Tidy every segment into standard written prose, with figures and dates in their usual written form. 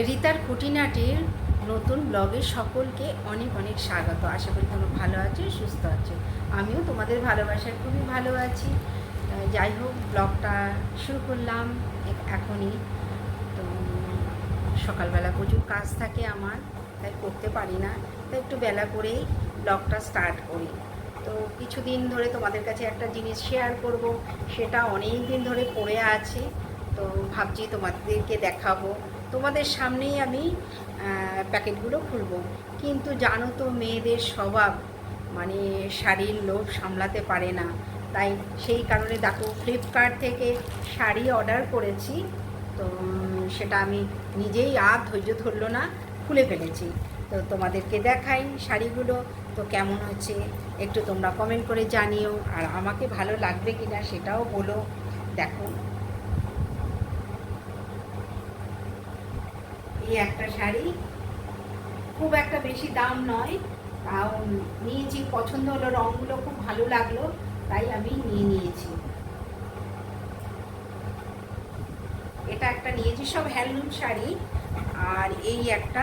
রিতার খুঁটিনাটির নতুন ব্লগে সকলকে অনেক অনেক স্বাগত। আশা করি তোমরা ভালো আছো, সুস্থ আছো। আমিও তোমাদের ভালোবাসায় খুবই ভালো আছি। যাই হোক, ব্লগটা শুরু করলাম এখনই। তো সকালবেলা প্রচুর কাজ থাকে আমার, তাই করতে পারি না, তাই একটু বেলা করেই ব্লগটা স্টার্ট করি। তো কিছুদিন ধরে তোমাদের কাছে একটা জিনিস শেয়ার করব, সেটা অনেক দিন ধরে পড়ে আছে। তো ভাবছি তোমাদেরকে দেখাবো। তোমাদের সামনেই আমি প্যাকেটগুলো খুলবো। কিন্তু জানো তো, মেয়েদের স্বভাব মানে শাড়ির লোভ সামলাতে পারে না। তাই সেই কারণে দেখো, ফ্লিপকার্ট থেকে শাড়ি অর্ডার করেছি। তো সেটা আমি নিজেই আর ধৈর্য ধরলো না, খুলে ফেলেছি। তো তোমাদেরকে দেখাই শাড়িগুলো। তো কেমন হচ্ছে একটু তোমরা কমেন্ট করে জানিও, আর আমাকে ভালো লাগবে কিনা সেটাও বলো। দেখো, এই একটা শাড়ি, খুব একটা বেশি দাম নয়, তাও নিয়েছি। পছন্দ হলো, রঙগুলো খুব ভালো লাগলো, তাই আমি নিয়ে নিয়েছি। এটা একটা নিয়েছি, সব হ্যান্ডলুম শাড়ি। আর এই একটা,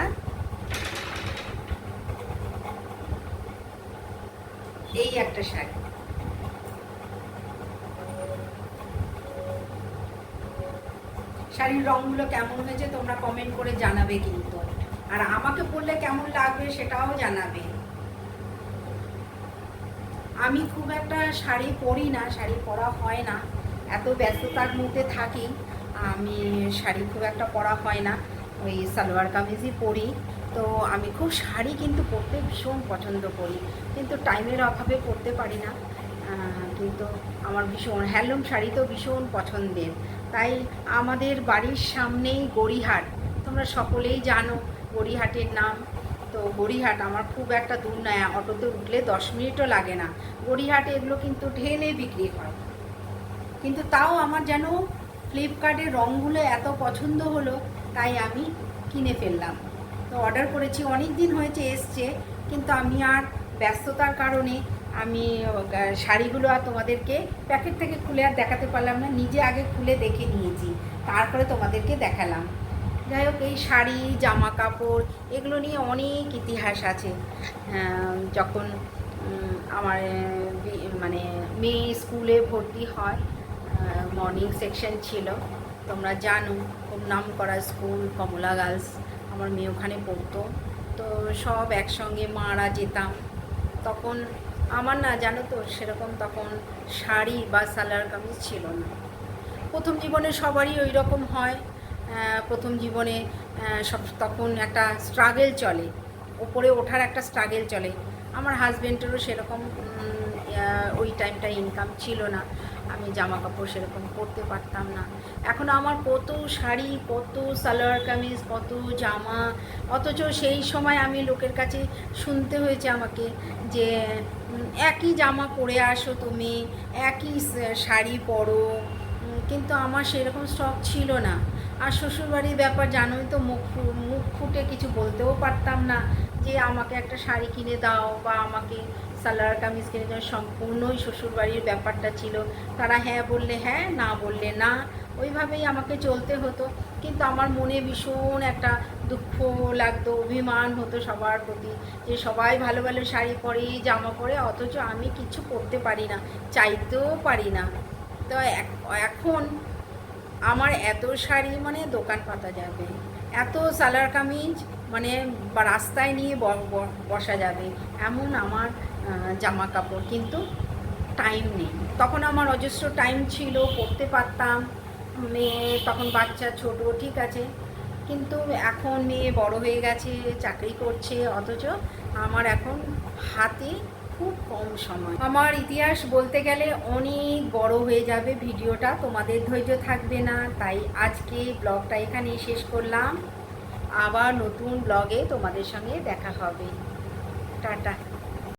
শাড়ি। শাড়ির রঙগুলো কেমন হয়েছে তোমরা কমেন্ট করে জানাবে কিন্তু, আর আমাকে বললে কেমন লাগবে সেটাও জানাবে। আমি খুব একটা শাড়ি পরি না, শাড়ি পরা হয় না, এত ব্যস্ততার মধ্যে থাকি। আমি শাড়ি খুব একটা পরা হয় না, ওই সালোয়ার কামিজই পরি। তো আমি খুব শাড়ি কিন্তু পরতে ভীষণ পছন্দ করি, কিন্তু টাইমের অভাবে পরতে পারি না। কিন্তু আমার ভীষণ হ্যান্ডলুম শাড়ি তো ভীষণ পছন্দের। তাই আমাদের বাড়ির সামনেই গড়িহাট, তোমরা সকলেই জানো গড়িহাটের নাম। তো গড়িহাট আমার খুব একটা দূর নয়, অটোতে উঠলে 10 মিনিটও লাগে না। গড়িহাটে এগুলো কিন্তু ঢেলে বিক্রি হয়। কিন্তু তাও আমার যেন ফ্লিপকার্টের রঙগুলো এত পছন্দ হলো, তাই আমি কিনে ফেললাম। তো অর্ডার করেছি, অনেক দিন হয়েছে এসছে, কিন্তু আমি আর ব্যস্ততার কারণে আমি শাড়িগুলো আর তোমাদেরকে প্যাকেট থেকে খুলে আর দেখাতে পারলাম না। নিজে আগে খুলে দেখে নিয়েছি, তারপরে তোমাদেরকে দেখালাম। যাই হোক, এই শাড়ি, জামা কাপড় এগুলো নিয়ে অনেক ইতিহাস আছে। যখন আমার মানে মেয়ে স্কুলে ভর্তি হয়, মর্নিং সেকশন ছিল, তোমরা জানো, খুব নাম করা স্কুল কমলা গার্লস। আমার মেয়ে ওখানে পড়তো। তো সব একসঙ্গে মারা যেতাম। তখন আমার না, জানো তো, সেরকম তখন শাড়ি বা সালোয়ার কামিজ ছিল না। প্রথম জীবনে সবারই ওই রকম হয়। প্রথম জীবনে সব তখন একটা স্ট্রাগেল চলে, ওপরে ওঠার একটা স্ট্রাগেল চলে। আমার হাজব্যান্ডেরও সেরকম ওই টাইমটা ইনকাম ছিল না, আমি জামা কাপড় সেরকম পরতে পারতাম না। এখন আমার কত শাড়ি, কত সালোয়ার কামিজ, কত জামা, অথচ সেই সময় আমি লোকের কাছে শুনতে হয়েছে আমাকে যে একই জামা পরে আসো তুমি, একই শাড়ি পরো। কিন্তু আমার সেরকম স্টক ছিল না। আর শ্বশুরবাড়ির ব্যাপার জানোই তো, মুখ ফুটে কিছু বলতেও পারতাম না যে আমাকে একটা শাড়ি কিনে দাও বা আমাকে সালোয়ার কামিজ কিনে দাও। সম্পূর্ণই শ্বশুরবাড়ির ব্যাপারটা ছিল। তারা হ্যাঁ বললে হ্যাঁ, না বললে না, ওইভাবেই আমাকে চলতে হতো। কিন্তু আমার মনে ভীষণ একটা দুঃখ লাগতো, অভিমান হতো সবার প্রতি, যে সবাই ভালো ভালো শাড়ি পরে, জামা পরে, অথচ আমি কিছু পরতে পারি না, চাইতেও পারি না। তো এখন আমার এত শাড়ি, মানে দোকান পাতা যাবে, এত সালোয়ার কামিজ মানে রাস্তায় নিয়ে বসা যাবে এমন আমার জামা কাপড়। কিন্তু টাইম নেই। তখন আমার অজস্র টাইম ছিল, পড়তে পারতাম। মেয়ে তখন বাচ্চা ছোট, ঠিক আছে, কিন্তু এখন মেয়ে বড় হয়ে গেছে, চাকরি করছে, অথচ আমার এখন হাতে খুব কম সময়। আমার ইতিহাস বলতে গেলে অনেক বড় হয়ে যাবে ভিডিওটা, তোমাদের ধৈর্য থাকবে না। তাই আজকে ব্লগটা এখানেই শেষ করলাম। আবার নতুন ব্লগে তোমাদের সঙ্গে দেখা হবে। টাটা।